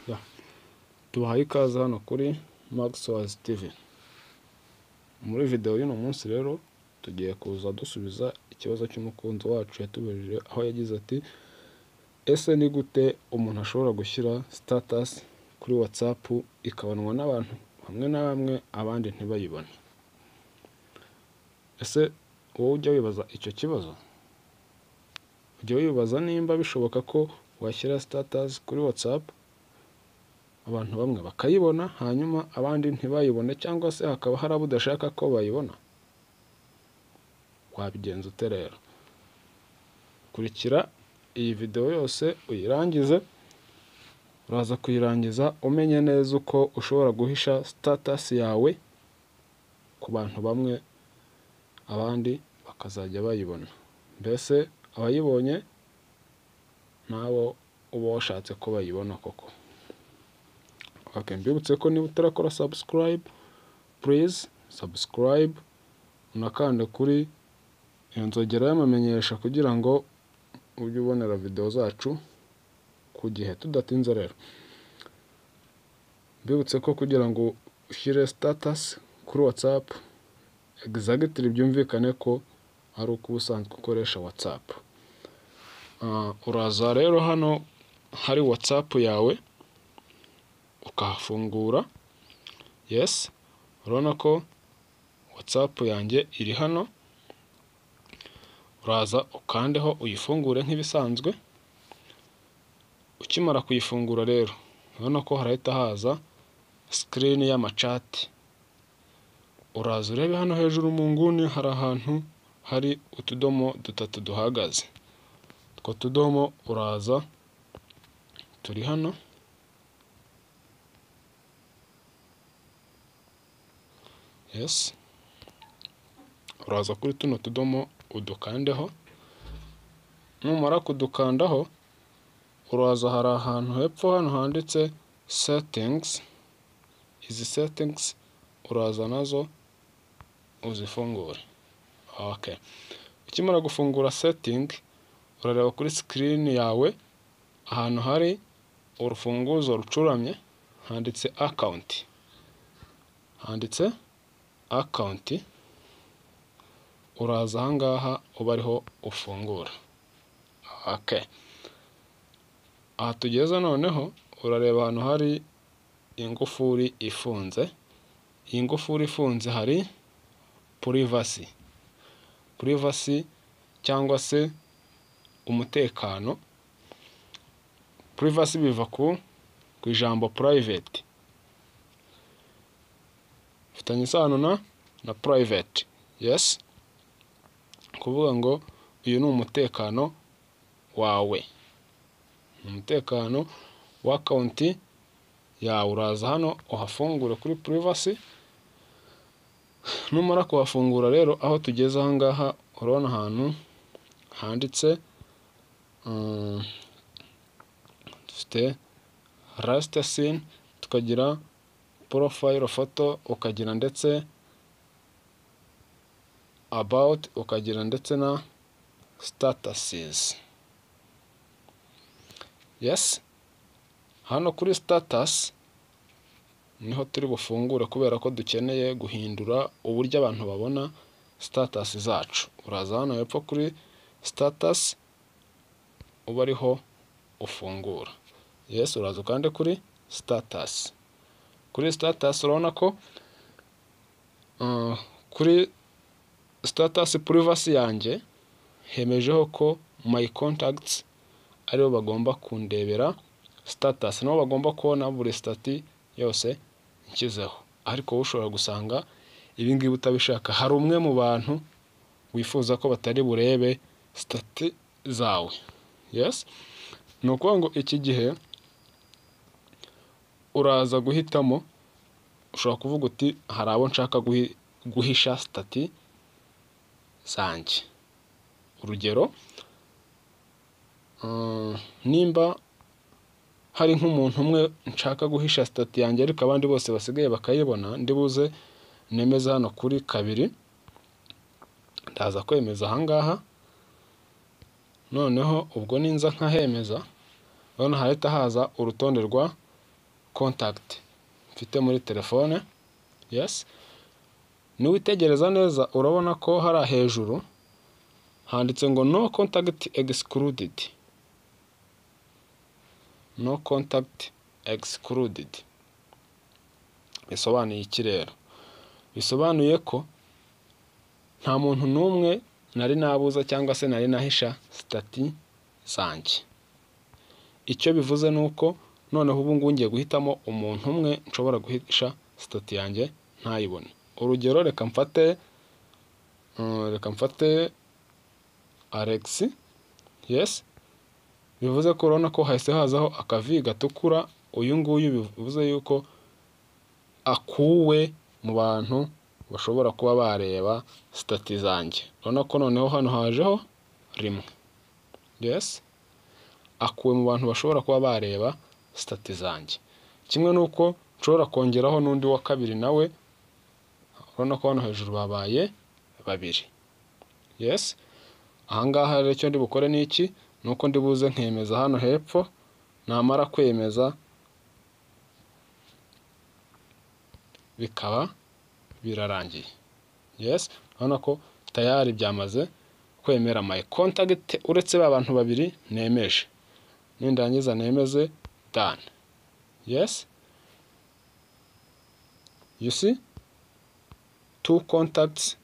Ya, tubahaye ikaze hano kuri Maxwell's TV. Muri video y'uno munsi rero tugiye kuza dusubiza ikibazo cy'umukunzi wacu yatubajije, aho yagize ati ese ni gute umuntu ashobora gushyira status kuri WhatsApp ikabonwa n'abantu bamwe na bamwe abandi ntibayibone? Ese wowe ujya wibaza icyo kibazo? Ujya wibaza nimba bishoboka ko washyira status kuri WhatsApp abantu bamwe bakayibona hanyuma abandi ntibayibone, cyangwa se hakaba hari abo udashaka ko bayibona? Wabigenza ute rero? Kurikira iyi video yose uyirangize. Uraza kuyirangiza umenye neza uko ushobora guhisha status yawe ku bantu bamwe abandi bakazajya bayibona. Mbese abayibonye nabo uba washatse ko bayibona koko. Mbibutse ko niba utarakora subscribe, please subscribe, unakande kuri iyo nzogera y'amamenyesha kugira ngo ujye ubonera video zacu ku gihe tudatinze. Rero mbibutse ko kugira ngo ushyire status kuri WhatsApp exactly byumvikane ko ari uko ubusanzwe ukoresha WhatsApp. Uraza rero hano hari WhatsApp yawe ukahafungura. Yes, urabona ko WhatsApp yanjye iri hano. Uraza ukandeho uyifungure nk'ibisanzwe. Ukimara kuyifungura rero urabona ko harahita haza screen y'amachat. Uraza urebe hano hejuru mu nguni hari ahantu hari utudomo dutatu duhagaze. Utwo tudomo uraza turi hano. Yes, uraza kuri tuno tudomo udukandeho. Numara kudukandaho uraza hari ahantu hepfo hano handitse settings. Izi settings uraza nazo uzifungure. Okay, ukimara gufungura setting urareba kuri screen yawe ahantu hari urufunguzo rucuramye handitse account. Uraza ahangaha uba ariho ufungura. Okay, aha tugeze noneho urareba ahantu hari ingufuri ifunze. Iyi ngufuri ifunze hari privacy cyangwa se umutekano. Privacy biva ku ijambo private, fitanye isano na private. Yes, kuvuga ngo uyu ni umutekano wawe, umutekano wa account yawe. Uraza hano uhafungure kuri privacy. Numara kuhafungura rero aho tugeze ahangaha urabona ahantu handitse dufite last scene, tukagira profile photo, ukagira ndetse about, ukagira ndetse na statuses. Yes, hano kuri status niho turi bufungure kubera ko dukeneye guhindura uburyo abantu babona status zacu. Uraza hano hepfo kuri status uba ariho ufungura. Yes, uraza ukande kuri status. Kuri status urabona ko kuri status privacy yanjye hemejeho ko my contacts aribo bagomba kundebera status, nabo bagomba kubona buri stati yose nshyizeho. Ariko wowe ushobora gusanga ibi ngibi utabishaka, hari umwe mu bantu wifuza ko batari burebe stati zawe. Yes, ni ukuvuga ngo iki gihe uraza guhitamo. Ushobora kuvuga uti hari abo nshaka guhisha stati zanjye. Urugero, nimba hari nk'umuntu umwe nshaka guhisha stati yanjye ariko abandi bose basigaye bakayibona, ndibuze nemeza hano kuri kabiri. Ndaza kwemeza ahangaha. Noneho ubwo ninza nkahemeza urabona hahita haza urutonde rwa contact mfite muri telefone. Yes, niwitegereza neza urabona ko hari hejuru handitse ngo no contact excluded. No contact excluded bisobanuye iki rero? Bisobanuye ko nta muntu n'umwe nari nabuza cyangwa se nari nahisha stati zanjye. Icyo bivuze nuko noneho ubu ngubu ngiye guhitamo umuntu umwe nshobora guhisha stati yanjye ntayibone. Urugero reka mfate Alex. Yes, bivuze ko urabona ko hahise hazaho akavi gatukura. Uyu nguyu bivuze yuko akuwe mu bantu bashobora kuba bareba stati zanjye. Urabona ko noneho hano hajeho rimwe. Yes, akuwe mu bantu bashobora kuba bareba stati zanjye. Kimwe nuko nshobora kongeraho n'undi wa kabiri nawe. Urabona ko hano hejuru babaye babiri. Yes, ahangaha rero icyo ndi bukore ni iki? Nuko ndi buze nkemeza hano hepfo. Namara kwemeza bikaba birarangiye. Yes, urabona ko tayari byamaze kwemera my contact uretse ba bantu babiri nemeje. Nindangiza nemeze done. Yes, you see, two contacts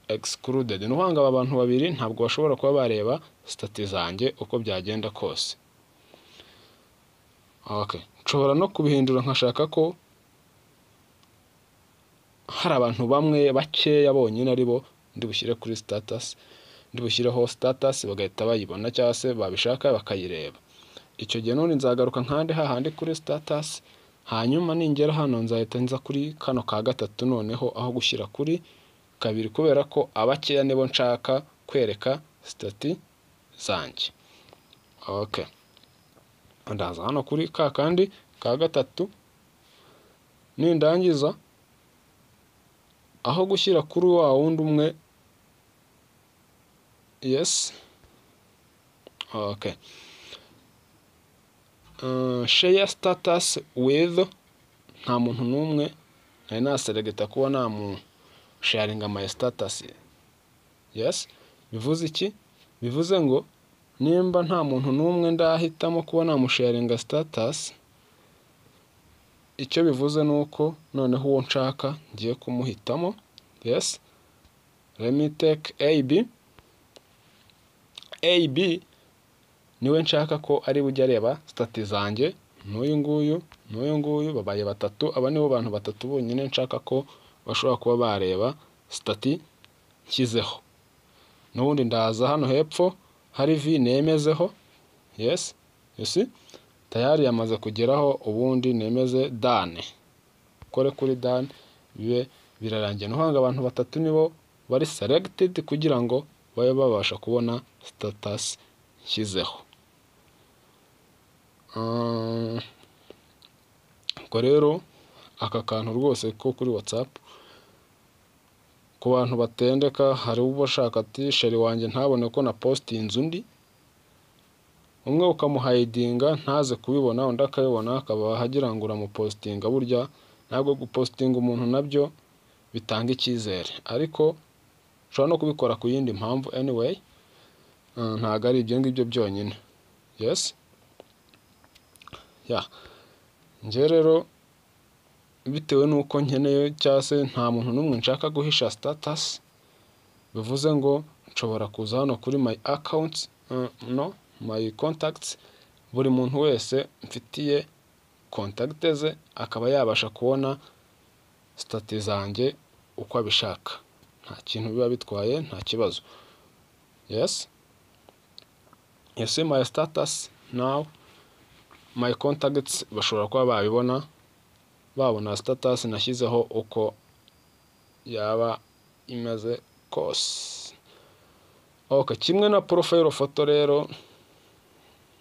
excluded. Nuhanga aba bantu babiri ntabwo bashobora kuba bareba stati zanjye uko byagenda kose. Okay, nshobora no kubihindura nkashaka ko hari abantu bamwe bakeya bonyine aribo ndi bushyire kuri status, ndi bushyireho status bagahita bayibona cyangwa se babishaka bakayireba. Icyo gihe none nzagaruka nkande hahandi kuri status, hanyuma ningera hano nzahita nza kuri kano ka gatatu noneho aho gushyira kuri kabiri, kubera ko abakeya nibo nshaka kwereka stati zanjye. Okay, ndaza hano kuri ka kandi ka gatatu. Nindangiza aho gushyira kuri wa wundi umwe. Yes, okay, share status with, nta muntu n'umwe nari naselegeta kuba sharinga my status. Yes, bivuze iki? Bivuze ngo nimba nta muntu n'umwe ndahitamo kuba namusharinga status, icyo bivuze nuko noneho uwo nshaka ngiye kumuhitamo. Yes, let me take AB. AB niwe nshaka ko ari bujya areba stati zanjye. N'uyu nguyu babaye batatu. Aba nibo bantu batatu bonyine nshaka ko bashobora kuba bareba stati nshyizeho. N'ubundi ndaza hano hepfo hari V nemezeho. Yes, you see, tayari yamaze kugeraho. Ubundi nemeze done. Kore kuri done bibe birarangiye. Nuhanga abantu batatu nibo bari selected kugira ngo babe babasha kubona status nshyizeho. Ubwo rero aka kantu rwose ko kuri WhatsApp ku bantu batendeka, hari uba ashaka ati sheri wanjye ntabone ko na postinze undi, umwe ukamuhidinga ntaze kubibona, undi akabibona akaba hagira ngo uramupostinga. Burya ntabwo gupostinga umuntu nabyo bitanga icyizere, ariko ushobora no kubikora ku yindi mpamvu. Anyway, ntabwo ari ibyo ngibyo byonyine. Yes, yeah, njye rero bitewe nuko nkeneye cyangwa se nta muntu n'umwe nshaka guhisha status, bivuze ngo nshobora kuza hano kuri my accounts, my contacts. Buri muntu wese mfitiye contact ze akaba yabasha kubona stati zanjye uko abishaka, nta kintu biba bitwaye, nta kibazo. Yes, you see my status now. My contacts bashobora kuba babona status nashyizeho uko yaba imeze kose. Okay, kimwe na profile photo rero,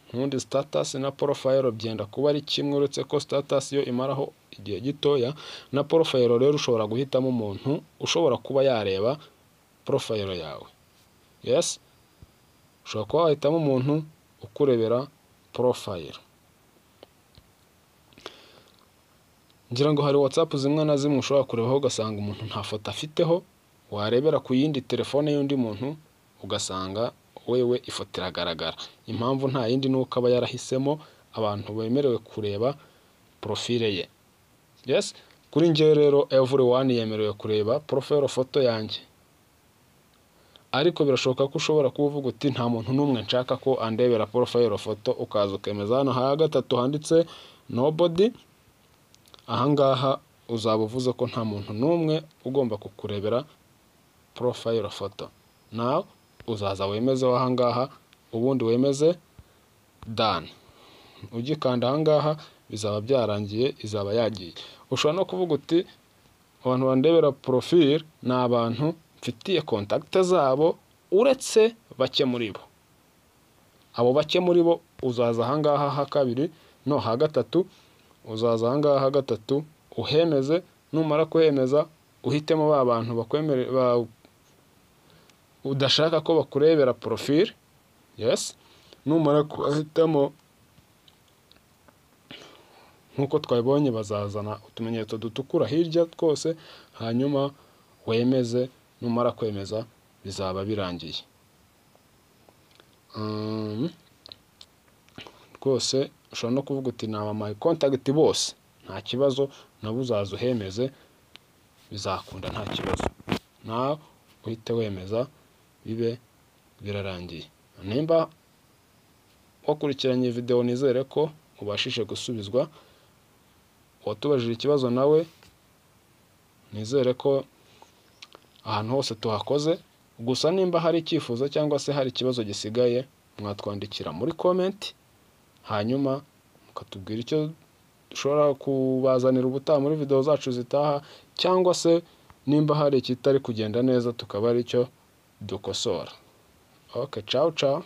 ntundi status na profile byenda kuba ari kimwe, uretse ko status yo imaraho igihe gitoya. Na profile rero ushobora guhitamo umuntu ushobora kuba yareba profile yawe. Yes, ushobora kuba wahitamo umuntu ukurebera profile. ngira ngo hari WhatsApp zimwe na zimwe ushobora kurebaho ugasanga umuntu nta foto afiteho, warebera ku yindi telefone y'undi muntu ugasanga wewe ifoto iragaragara. Impamvu nta yindi ni uko aba yarahisemo abantu bemerewe kureba profile ye. Yes, kuri njye rero everyone yemerewe kureba profile foto yanjye, ariko birashoboka ko ushobora kuvuga uti nta muntu n'umwe nshaka ko andebera profile foto, ukaza ukemeza hano ha gatatu handitse nobody. Ahangaha uzaba uvuze ko nta muntu n'umwe ugomba kukurebera profile foto. Now uzaza wemezeho ahangaha, ubundi wemeze done. Ugikanda ahangaha bizaba byarangiye, izaba yagiye. Ushobora no kuvuga uti abantu bandebera profile ni abantu mfitiye contact zabo uretse bake muri bo. Abo bake muri bo uzaza ahangaha ha kabiri no ha gatatu, uzaza ahangaha ha gatatu uhemeze. Numara kuhemeza uhitemo ba bantu bakwemere udashaka ko bakurebera profile. Yes, numara kuhitamo nkuko twabibonye bazazana utumenyetso dutukura hirya twose, hanyuma wemeze. Numara kwemeza bizaba birangiye. Rwose ushobora no kuvuga uti ni aba my contact bose, nta kibazo, nabo uzaza uhemeze bizakunda nta kibazo. Nawe uhite wemeza bibe birarangiye. Nimba wakurikiranye video nizere ko ubashije gusubizwa, watubajije ikibazo nawe nizere ko ahantu hose tuhakoze. Gusa nimba hari icyifuzo cyangwa se hari ikibazo gisigaye, mwatwandikira muri comment, hanyuma mukatubwira icyo dushobora kubazanira ubutaha muri video zacu zitaha, cyangwa se nimba hari ikitari kugenda neza tukaba ari cyo dukosora. Okay, ciao ciao.